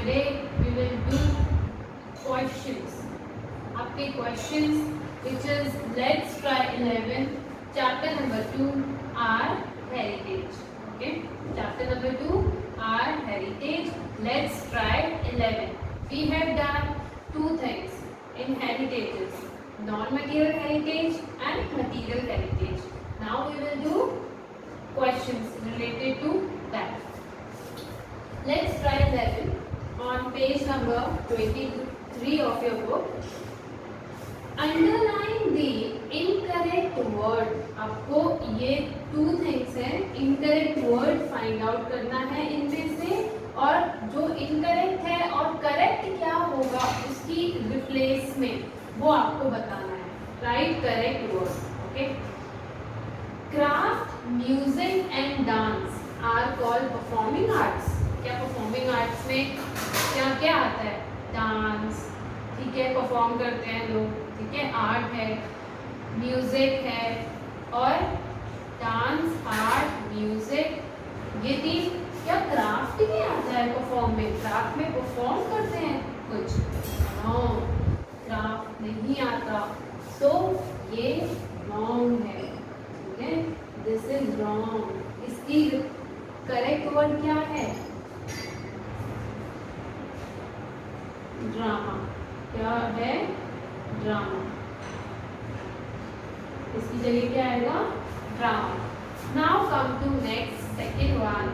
Today we will do questions. आपके questions which is let's try 11 chapter number 2 our heritage. Okay, chapter number 2 our heritage. Let's try 11. We have done two things in heritages: non-material heritage and material heritage. Now we will do questions related to that. Let's try 11 on page number 23 of your book. Underline the incorrect word. आपको ये two things है, incorrect word find out करना है इनमें से, और जो incorrect है और correct क्या होगा उसकी replace में वो आपको बताना है. Write correct word. Okay. Craft, music and dance are called performing arts. क्या परफॉर्मिंग आर्ट्स में क्या क्या आता है? डांस, ठीक है, परफॉर्म करते हैं लोग, ठीक है, आर्ट है, म्यूजिक है, और डांस, आर्ट, म्यूजिक, ये तीन क्या क्राफ्ट में आता है? परफॉर्म में, क्राफ्ट में परफॉर्म करते हैं कुछ? नो, क्राफ्ट नहीं आता, तो ये रॉन्ग है, ठीक है, दिस इज रॉन्ग. इसकी करेक्ट वर्ड क्या है? ड्रामा. क्या है? ड्रामा. इसकी जगह क्या आएगा? Drama. Now come to next, second one,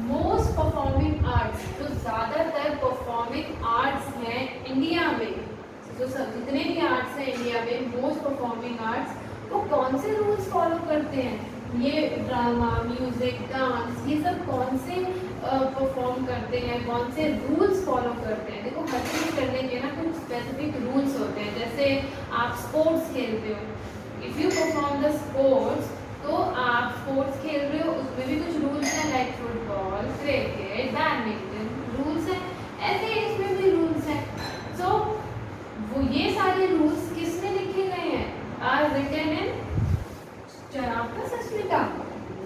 most performing arts. जो ज्यादातर परफॉर्मिंग आर्ट्स हैं इंडिया में, जो जितने भी आर्ट्स हैं इंडिया में, मोस्ट परफॉर्मिंग आर्ट्स, वो कौन से रूल्स फॉलो करते हैं? ये ड्रामा, म्यूजिक, डांस, ये सब कौन से परफॉर्म करते हैं, कौन से रूल्स फॉलो करते हैं? देखो, हर चीज करने के ना कुछ स्पेसिफिक रूल्स होते हैं. जैसे आप स्पोर्ट्स खेलते हो, if you perform the sports, तो आप स्पोर्ट्स खेल रहे हो, उसमें भी कुछ रूल्स हैं, like football, cricket, badminton, rules हैं. ऐसे इसमें भी रूल्स हैं. सो वो ये सारे रूल्स किस में लिखे गए हैं? आर रिटन इन चरापा Sasmita?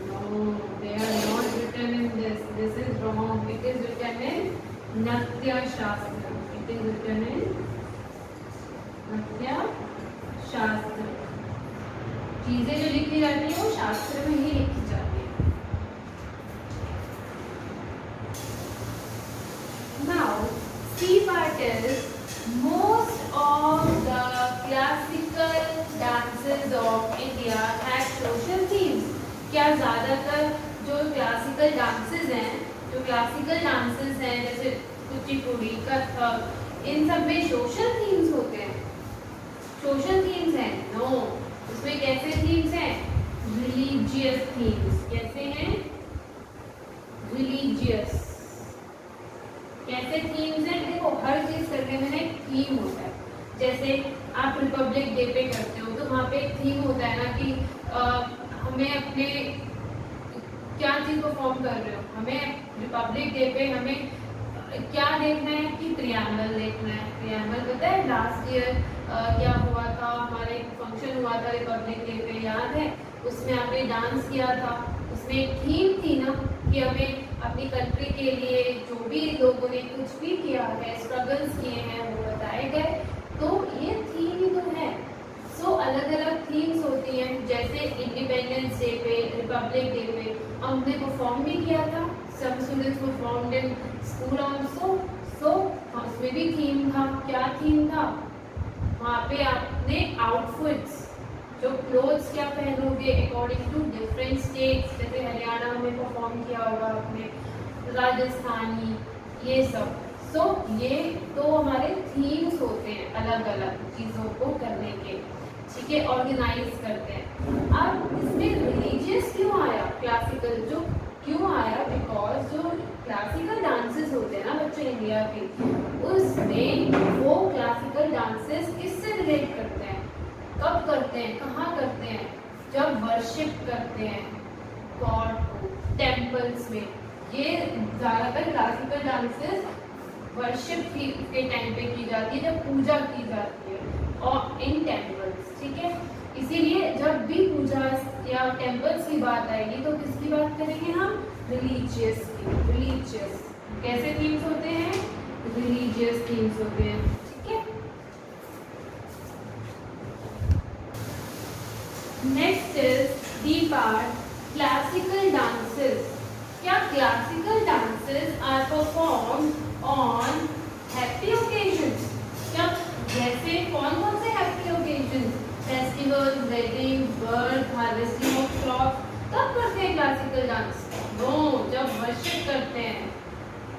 No, they are not written in this. This is wrong. It is written in Natya Shastra. It is written in Natya Shastra. चीजें जो लिखी जाती है वो शास्त्र में ही लिखी जाती है. Now, C part is most of the classical dances of India have social themes. क्या ज्यादातर जो क्लासिकल डांसेस हैं, जैसे कुचिपुड़ी, कथक, इन सब में सोशल थीम्स होते हैं? सोशल थीम्स हैं? नो. उसमें कैसे थीम्स हैं? Religious themes. कैसे हैं? रिलीजियस. कैसे थीम्स हैं? देखो, हर चीज करने में एक थीम होता है. जैसे आप रिपब्लिक डे पे करते हो, तो वहाँ पे एक थीम होता है ना कि हमें अपने क्या चीज परफॉर्म कर रहे हो, हमें रिपब्लिक डे पे हमें क्या देखना है कि प्रियम्बल देखना है. प्रियम्बल पता है लास्ट ईयर क्या हुआ था? हमारे फंक्शन हुआ था रिपब्लिक डे पे, याद है? उसमें आपने डांस किया था. उसमें एक थीम थी ना कि हमें अपनी कंट्री के लिए जो भी लोगों ने कुछ भी किया है, स्ट्रगल्स किए हैं, वो बताए गए. तो ये थीम ही तो है. सो अलग अलग थीम्स होती हैं. जैसे इंडिपेंडेंस डे पे, रिपब्लिक डे पे हमने परफॉर्म भी किया था. सब students performed in school also. So उसमें भी थीम था. क्या थीम था? वहाँ पे आपने आउटफिट्स, जो क्लोथ्स क्या पहनोगे अकॉर्डिंग टू डिफरेंट स्टेट्स. जैसे हरियाणा में परफॉर्म किया होगा आपने, राजस्थानी, ये सब. सो ये तो हमारे थीम्स होते हैं अलग अलग चीज़ों को करने के, ठीक है, ऑर्गेनाइज करते हैं. अब इसमें रिलीजियस क्यों आया? क्लासिकल जो क्यों आया? बिकॉज जो क्लासिकल डांसेस होते हैं ना बच्चे इंडिया के, उसमें वो क्लासिकल डांसेस किससे रिलेट करते हैं? कब करते हैं? कहाँ करते हैं? जब वर्शिप करते हैं गॉड को टेम्पल्स में. ये ज़्यादातर क्लासिकल डांसेस वर्शिप के टाइम पे की जाती है, जब पूजा की जाती है और इन टेम्पल्स, ठीक है. इसीलिए जब भी पूजा या टेम्पल्स की बात आएगी तो किसकी बात करेंगे हम? रिलीजियस की. रिलीजियस कैसे थीम्स होते हैं? रिलीजियस थीम्स होते हैं, ठीक है। Next is the part classical dances. क्या classical dances are perform on happy occasions? क्या जैसे कौन कौन से happy occasions? Festival, wedding, birth, harvesting of crop, तब करते हैं क्लासिकल डांस? नो, जब वर्शिप करते हैं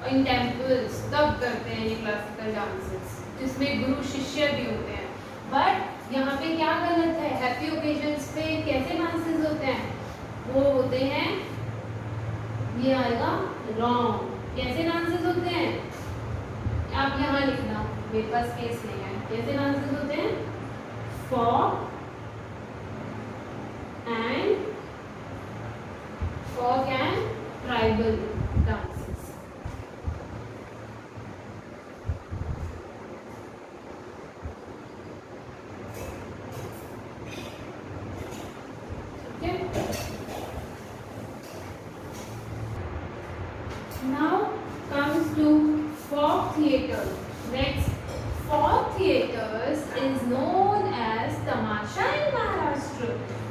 इन टेम्पल्स तब करते हैं ये क्लासिकल डांसेस, जिसमें गुरु शिष्य भी होते हैं। बट यहाँ पे क्या गलत है? हैप्पी ओकेजन्स पे कैसे डांसेस होते हैं? वो होते हैं, ये आएगा रॉन्ग। कैसे डांसेस होते हैं? आप यहाँ लिखना, मेरे पास केस नहीं है। कैसे डांसेस होते हैं? फोक एंड ट्राइबल डांसेस। ठीक है। Now comes to folk theatre. Next, folk theatres is known as Tamasha in Maharashtra.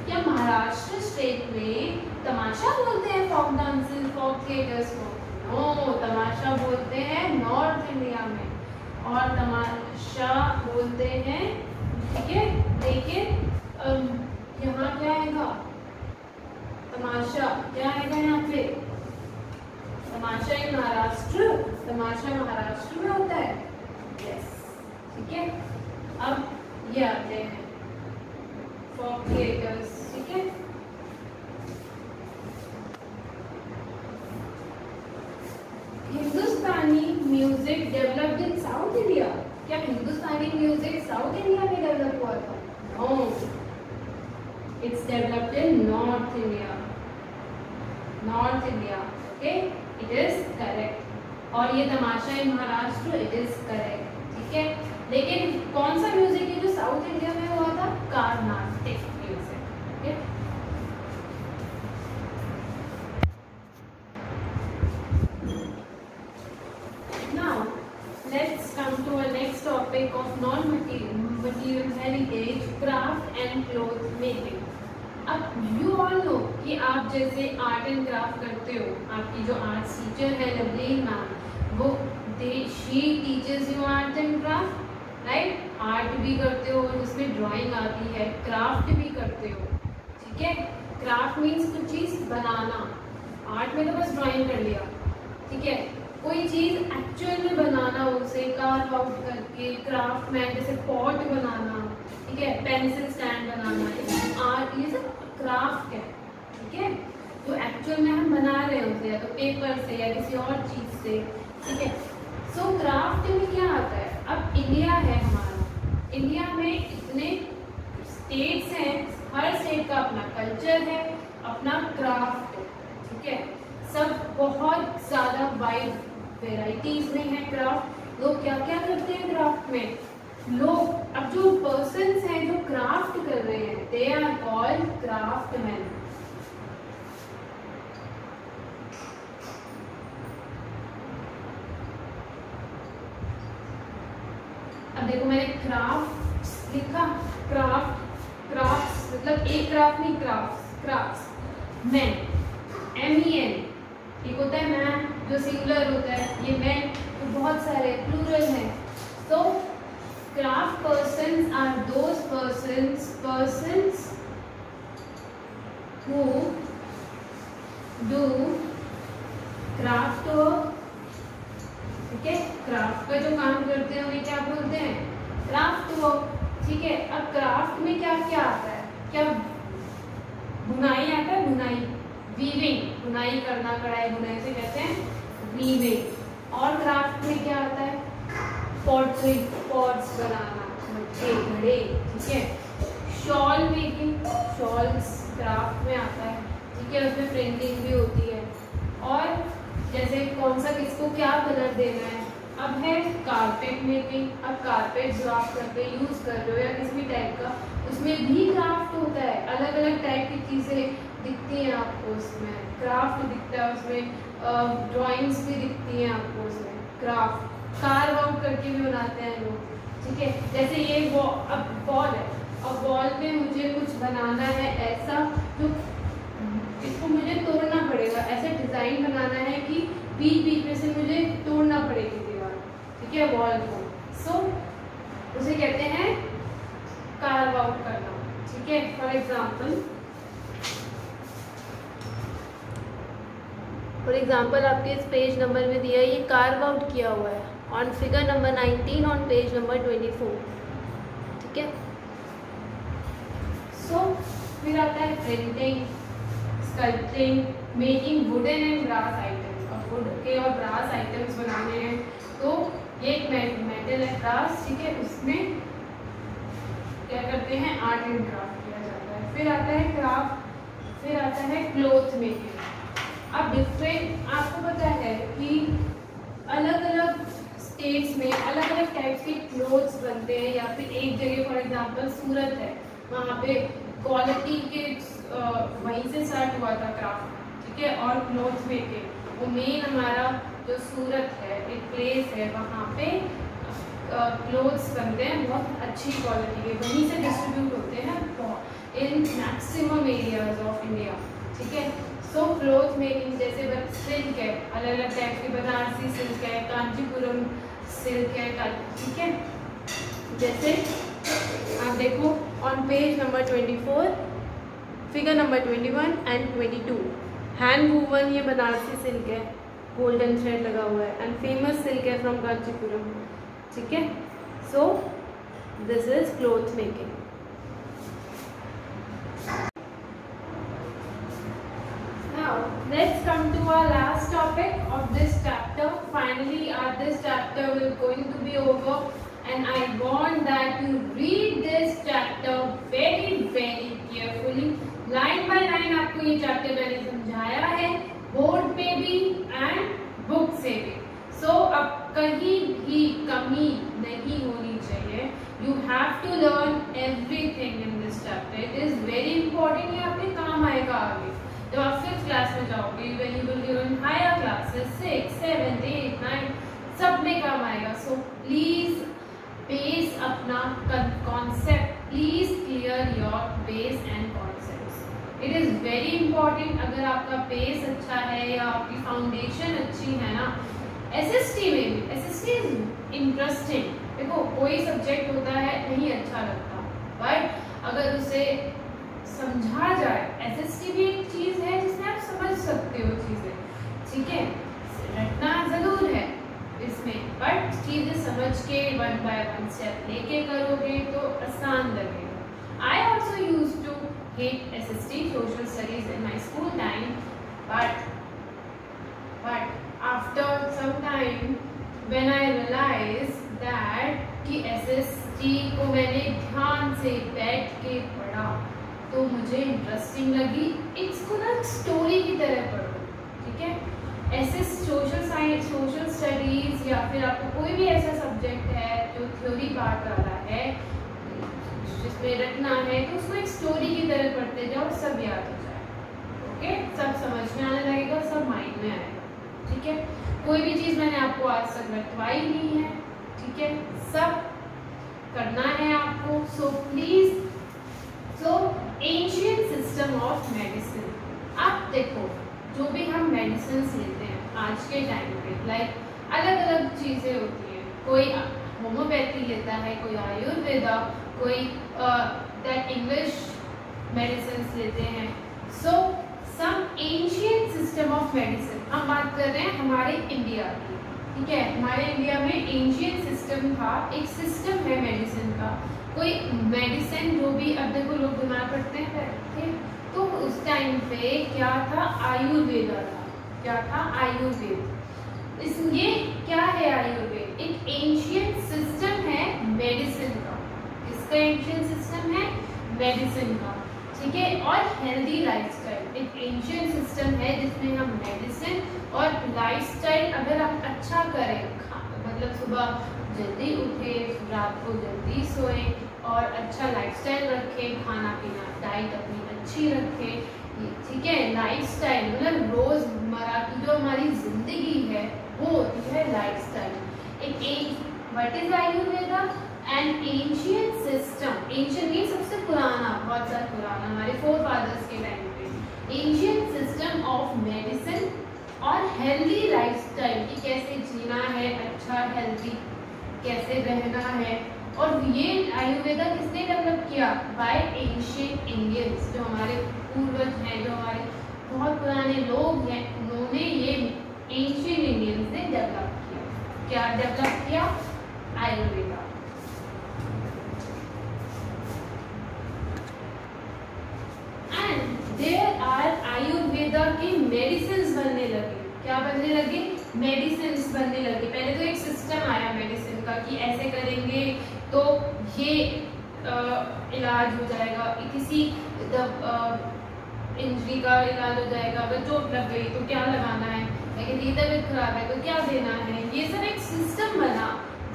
क्या महाराष्ट्र स्टेट में तमाशा बोलते हैं folk dances, folk theatres को? नो, तमाशा बोलते हैं नॉर्थ इंडिया में, और तमाशा बोलते हैं, ठीक है। देखिए यहाँ क्या आएगा? तमाशा क्या आएगा यहाँ पे? तमाशा इन महाराष्ट्र, तमाशा महाराष्ट्र में होता है, यस, ठीक है। अब ये आते हैं folk theatres, ठीक है। Hindustani music developed in south India. क्या हिंदुस्तानी म्यूजिक साउथ इंडिया में डेवलप हुआ था? No, it's developed in north India, north India, okay, it is correct. और ये Tamasha in Maharashtra, it is correct, ठीक है। लेकिन कौन सा म्यूजिक है जो साउथ इंडिया में हुआ था? Carnatic music, okay. Now let's come to a next topic of non material heritage, craft and cloth making. अब यू ऑल नो कि आप जैसे आर्ट एंड क्राफ्ट करते हो, आपकी जो आर्ट टीचर है लवलीन मैम, वो she teachers you art and craft, right. Art भी करते हो जिसमें ड्राइंग आती है, क्राफ्ट भी करते हो, ठीक है। क्राफ्ट मीन्स कुछ चीज़ बनाना, आर्ट में तो बस ड्राइंग कर लिया, ठीक है। कोई चीज़ एक्चुअल में बनाना, उसे कार्व आउट करके, क्राफ्ट में जैसे पॉट बनाना, ठीक है, पेंसिल स्टैंड बनाना, आर्ट, ये सब क्राफ्ट है, ठीक है। तो एक्चुअल में हम बना रहे होते हैं तो पेपर से या किसी और चीज़ से, ठीक है। सो क्राफ्ट में क्या आता है? अब इंडिया है हमारा, इंडिया में इतने स्टेट्स हैं, हर स्टेट का अपना कल्चर है, अपना क्राफ्ट है, ठीक है। सब बहुत ज़्यादा वाइड वेराइटीज में है क्राफ्ट। लोग क्या क्या करते हैं क्राफ्ट में? लोग, अब जो पर्सन्स हैं जो क्राफ्ट कर रहे हैं, दे आर कॉल्ड क्राफ्टमैन। अब देखो मैंने क्राफ्ट लिखा, क्राफ्ट मतलब एक क्राफ्ट नहीं, क्राफ्ट्स, मैन, MEN, एक होता है मैन जो सिंगुलर होता है, ये मैन तो बहुत सारे प्लूरल हैं। तो craft persons are those persons who do craft work, ठीक है। क्राफ्ट का जो काम करते हैं उन्हें क्या बोलते हैं? क्राफ्ट वर्क, ठीक है। अब क्राफ्ट में क्या क्या आता है? क्या बुनाई आता है? बुनाई, वीविंग, बुनाई करना, कढ़ाई बुनाई से कहते हैं वीविंग। और क्राफ्ट में क्या आता है? पॉटरी, पॉट्स बनाना, मटके, घड़े, ठीक है। शॉल मेकिंग, शॉल्स क्राफ्ट में आता है, ठीक है, उसमें प्रिंटिंग भी होती है। और जैसे कौन सा किसको क्या कलर देना है। अब है कारपेट मेकिंग, अब कारपेट जो आप करते यूज़ कर रहे हो या किसी भी टाइप का, उसमें भी क्राफ्ट होता है, अलग अलग टाइप की चीज़ें दिखती हैं आपको उसमें, क्राफ्ट दिखता है उसमें, ड्राइंग्स भी दिखती हैं आपको उसमें, क्राफ्ट, कार्व आउट करके भी बनाते हैं लोग, ठीक है। जैसे ये अब बॉल है, अब बॉल में मुझे कुछ बनाना है ऐसा जो इसको मुझे तोड़ना पड़ेगा, ऐसा डिजाइन बनाना है कि बीच बीच में से मुझे तोड़ना पड़ेगी दीवार, ठीक है, बॉल को। सो उसे कहते हैं कार्व आउट करना, ठीक है। फॉर एग्जाम्पल आपके इस पेज नंबर में दिया है, ये कार्व आउट किया हुआ है on figure number 19 on page number 24, ठीक है। सो फिर आता है printing, sculpting, making wooden and brass items. और वुड के और ब्रास आइटम्स बनाने हैं तो ये एक मेटल है ब्रास, ठीक है, उसमें क्या करते हैं आर्ट एंड क्राफ्ट किया जाता है। फिर आता है क्राफ्ट, फिर आता है क्लोथ मेकिंग। अब डिफरेंट आपको पता है कि अलग अलग स्टेट्स में अलग अलग टाइप्स के क्लोथ्स बनते हैं, या फिर एक जगह फॉर एग्जांपल सूरत है, वहाँ पे क्वालिटी के वहीं से स्टार्ट हुआ था क्राफ्ट, ठीक है। और क्लोथ मेकिंग वो मेन हमारा जो सूरत है एक प्लेस है, वहाँ पे क्लोथ्स बनते हैं बहुत अच्छी क्वालिटी के, वहीं से डिस्ट्रीब्यूट होते हैं in maximum areas of India, ठीक है। सो क्लोथ मेकिंग जैसे सिल्क है, अलग अलग टाइप की, बनारसी सिल्क है, कांचीपुरम सिल्क है, ठीक है। जैसे आप देखो on page number 24 figure number 21 and 22, hand woven ये बनारसी सिल्क है, गोल्डन थ्रेड लगा हुआ है, एंड फेमस सिल्क है फ्रॉम कांचीपुरम, ठीक है। So this is cloth making. Let's come to our last topic of this chapter. Finally, this chapter will going to be over, and I want that you read this chapter very carefully. Line by line आपको ये chapter मैंने समझाया है, board पे भी and book से भी। So अब कहीं भी कमी नहीं होनी चाहिए। You have to learn everything in this chapter. It is very important, ये आपके काम आएगा आगे जब आप 5th क्लास में जाओगे, when you will go in higher classes 6, 7, 8, 9 सब में काम आएगा। So please base अपना concept, please clear your base and concepts. It is very important। अगर आपका base अच्छा है या आपकी foundation अच्छी है ना, SST में भी, SST is interesting। देखो कोई सब्जेक्ट होता है नहीं अच्छा लगता, बट अगर उसे समझा जाए, SST भी एक चीज है जिसमें आप समझ सकते हो चीजें, ठीक है। रटना जरूर है इसमें, बट चीजें समझ के 1 by 1 स्टेप लेके करोगे तो आसान लगेगा। I also used to hate SST, social studies in my school time, but after some time when I realized that कि SST को मैंने ध्यान से बैठ के पढ़ा तो मुझे इंटरेस्टिंग लगी। इसको ना स्टोरी की तरह पढ़ो, ठीक है। ऐसे सोशल साइंस, सोशल स्टडीज या फिर आपको कोई भी ऐसा सब्जेक्ट है जो थ्योरी पार्ट वाला है जिसमें रटना है, तो उसको एक स्टोरी की तरह पढ़ते जाओ, सब याद हो जाए, ओके, सब समझ में आने लगेगा, सब माइंड में आएगा, ठीक है। कोई भी चीज़ मैंने आपको आज तक रटवाई नहीं है, ठीक है, सब करना है आपको। So please, ancient system of medicine. आप देखो जो भी हम मेडिसिन लेते हैं आज के टाइम पे, लाइक अलग अलग चीज़ें होती हैं, कोई होम्योपैथी लेता है, कोई आयुर्वेदा, कोई दैट इंग्लिश मेडिसिन लेते हैं। सो सम एंशिएंट सिस्टम ऑफ मेडिसिन, हम बात कर रहे हैं हमारे इंडिया की, ठीक है। हमारे इंडिया में एंशिएंट सिस्टम था, एक सिस्टम है मेडिसिन का। कोई मेडिसिन जो भी, अब देखो लोग बीमार पड़ते हैं थे, तो उस टाइम पे क्या था, आयुर्वेदा था। क्या था, आयुर्वेद। ये क्या है आयुर्वेद? एक एंशिएंट सिस्टम है मेडिसिन का। इसका एंशिएंट सिस्टम है मेडिसिन का, ठीक है। और हेल्दी लाइफस्टाइल एक एंशिएंट सिस्टम है जिसमें हम मेडिसिन और लाइफस्टाइल अगर आप अच्छा करें, मतलब सुबह जल्दी उठे, रात को जल्दी सोए और अच्छा लाइफस्टाइल रखें, खाना पीना डाइट अपनी अच्छी रखें, ठीक है। लाइफस्टाइल मतलब रोजमर्रा की जो हमारी जिंदगी है वो होती है lifestyle. What is Ayurveda? An ancient system. Ancient mean सबसे पुराना, बहुत ज़्यादा पुराना, हमारे फोरफादर्स के टाइम पे। एंशियंट सिस्टम ऑफ मेडिसिन और हेल्दी लाइफस्टाइल, कि कैसे जीना है अच्छा, हेल्दी कैसे रहना है। और ये आयुर्वेदा किसने डेवलप किया? बाय एंशियंट इंडियंस, जो हमारे पूर्वज हैं, जो हमारे बहुत पुराने लोग हैं, उन्होंने ये एंशियंट इंडियंस ने डेवलप किया। क्या डेवलप किया? Ayurveda. And there are Ayurveda के मेडिसिन बनने लगे। क्या बनने लगे? मेडिसिन बनने लगे। पहले तो एक सिस्टम आया मेडिसिन का कि ऐसे करेंगे तो ये इलाज हो जाएगा, किसी इंजरी का इलाज हो जाएगा, अगर चोट लग गई तो क्या लगाना है, अगर ये तबीयत खराब है तो क्या देना है। ये सब एक सिस्टम बना।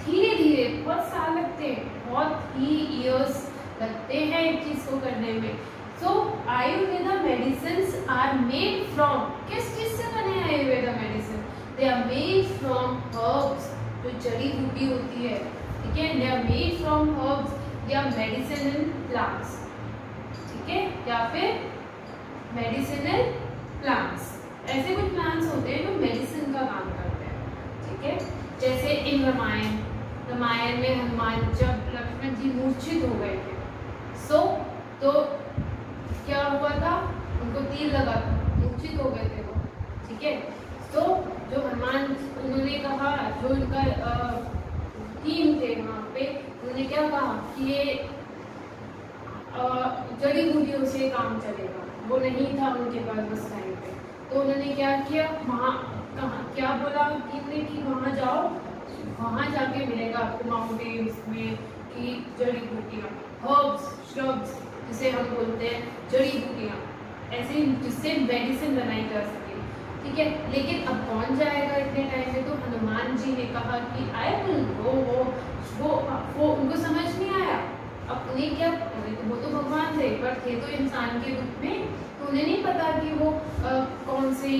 धीरे धीरे बहुत साल लगते हैं, बहुत ही ईयर्स लगते हैं एक चीज को करने में। So Ayurveda medicine are made from, किस चीज से बने Ayurveda medicine? They are made from herbs, जो जड़ी बूटी होती है, ठीक है। They are made from herbs या मेडिसिनल प्लांट्स, ठीक है, या फिर मेडिसिनल प्लांट्स। ऐसे कुछ प्लांट्स होते हैं जो मेडिसिन का काम करते हैं, ठीक है। जैसे इन रामायण में हनुमान, जब लक्ष्मण जी मूर्छित हो गए थे, तो क्या हुआ था? उनको तीर लगा था, मूर्छित हो गए थे वो, ठीक है। तो जो हनुमान, उन्होंने कहा, जो उनका टीम थे वहाँ पे, उन्होंने क्या कहा कि ये जड़ी बूटियों से काम चलेगा। वो नहीं था उनके पास उस टाइम पे, तो उन्होंने क्या किया? वहाँ क्या बोला कि वहाँ जाओ, वहाँ जाके मिलेगा आपको माउंटेन्स में कि जड़ी बूटियाँ, हर्ब्स, श्रब्स जिसे हम बोलते हैं, जड़ी बूटियाँ, ऐसे जिससे मेडिसिन बनाई जा सके, ठीक है। लेकिन अब कौन जाएगा इतने टाइम में? तो हनुमान जी ने कहा कि आई विल गो। वो उनको समझ नहीं आया। अब उन्हें क्या, वो तो भगवान थे पर थे तो इंसान के रूप में, तो उन्हें नहीं पता कि वो कौन सी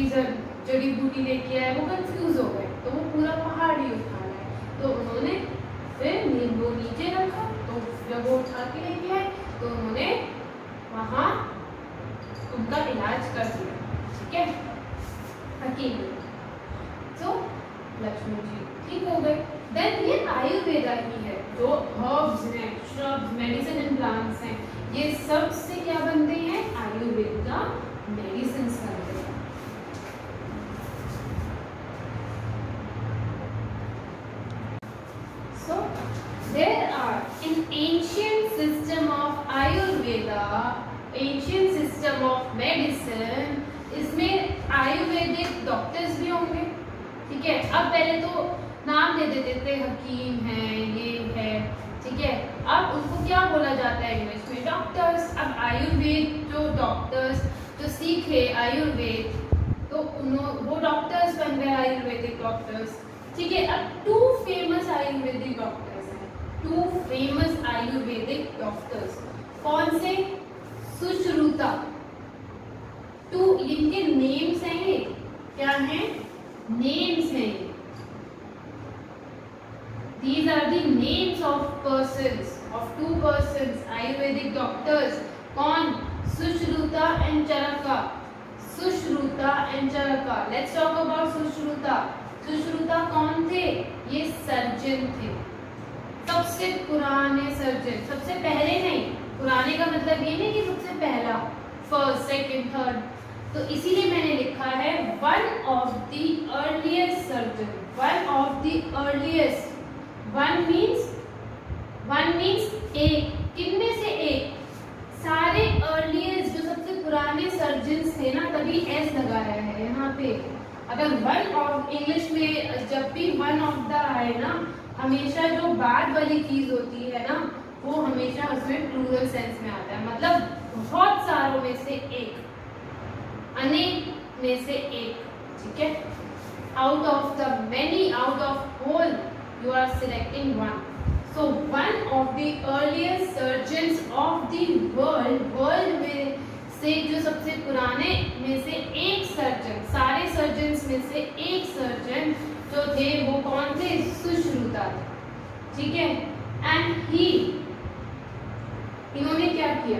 जड़ी बूटी लेके आए। वो कंफ्यूज हो गए, तो वो पूरा पहाड़ ही उठा लाए। तो उन्होंने फिर नींबू नीचे रखा, तो जब वो उठा के लेके आए तो उन्होंने वहाँ उनका इलाज कर दिया, ठीक है, हकीम। तो लक्ष्मण जी ठीक हो गए। देन ये आयुर्वेदा ही है, जो हर्ब्स हैं, श्रब्स, मेडिसिन एंड प्लांट्स हैं, ये सब से क्या बनते हैं? आयुर्वेदा मेडिसिन बनते हैं। So there are in ancient system of Ayurveda, ancient system of medicine, इसमें आयुर्वेदिक डॉक्टर्स भी होंगे, ठीक है। अब पहले तो नाम दे देते थे, हकीम है, ये है, ठीक है। अब उनको क्या बोला जाता है इंग्लिश में? डॉक्टर्स। अब आयुर्वेद जो डॉक्टर्स जो सीखे आयुर्वेद, तो वो डॉक्टर्स बन गए, आयुर्वेदिक डॉक्टर्स, ठीक है। अब 2 फेमस आयुर्वेदिक डॉक्टर्स हैं, 2 फेमस आयुर्वेदिक डॉक्टर्स। कौन से? सुश्रुता। 2 इनके नेम्स हैं, ये क्या हैं? नेम्स हैं। These are the names of persons, of 2 persons, Ayurvedic doctors. कौन? Sushruta and Charka. Sushruta and Charka. Let's talk about Sushruta. Sushruta कौन थे? ये सर्जन थे, सबसे पुराने सर्जन। सबसे पहले नहीं, पुराने का मतलब ये नहीं कि सबसे पहला, फर्स्ट, सेकंड, थर्ड। तो इसीलिए मैंने लिखा है one of the earliest surgeon, one of the earliest. One means एक, किनमें से एक? सारे अर्लीस्ट, जो सबसे पुराने सर्जन्स थे ना, तभी एस लगाया है यहाँ पे। अगर वन ऑफ, इंग्लिश में जब भी वन ऑफ द आए ना, हमेशा जो बाद वाली चीज होती है ना, वो हमेशा उसमें प्लूरल सेंस में आता है, मतलब बहुत सारों में से एक, अनेक में से एक, ठीक है। Out of the many, out of whole, you are selecting one. So one of the earliest surgeons of the world में से जो सबसे पुराने में से एक सर्जन, सारे सर्जन्स में से एक सर्जन जो थे, वो कौन थे? सुश्रुता। ठीक है। एंड ही, इन्होंने क्या किया,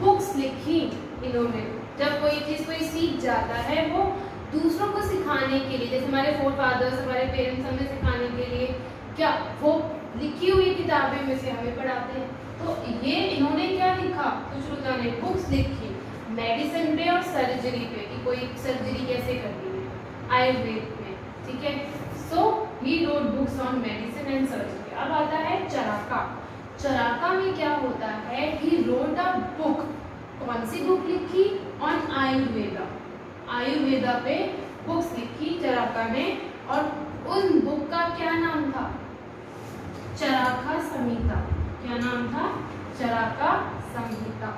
बुक्स लिखी इन्होंने। जब कोई चीज कोई सीख जाता है वो दूसरों को सिखाने के लिए, जैसे हमारे फोर फादर्स, हमारे पेरेंट्स हमें सिखाने के लिए क्या वो लिखी हुई किताबें में से हमें पढ़ाते हैं। तो ये इन्होंने क्या लिखा, सुश्रुता ने बुक्स लिखी मेडिसिन पे और सर्जरी पे, कि कोई सर्जरी कैसे करनी है आयुर्वेद में, ठीक है। So he wrote books on medicine and surgery. अब आता है चराका। चराका में क्या होता है, ही रोट अ बुक, कौन सी बुक लिखी, ऑन आयुर्वेदा, आयुर्वेदा पे बुक्स लिखी चराका ने, और उन बुक का क्या नाम था, चराका संहिता। क्या नाम था, चराका संहिता।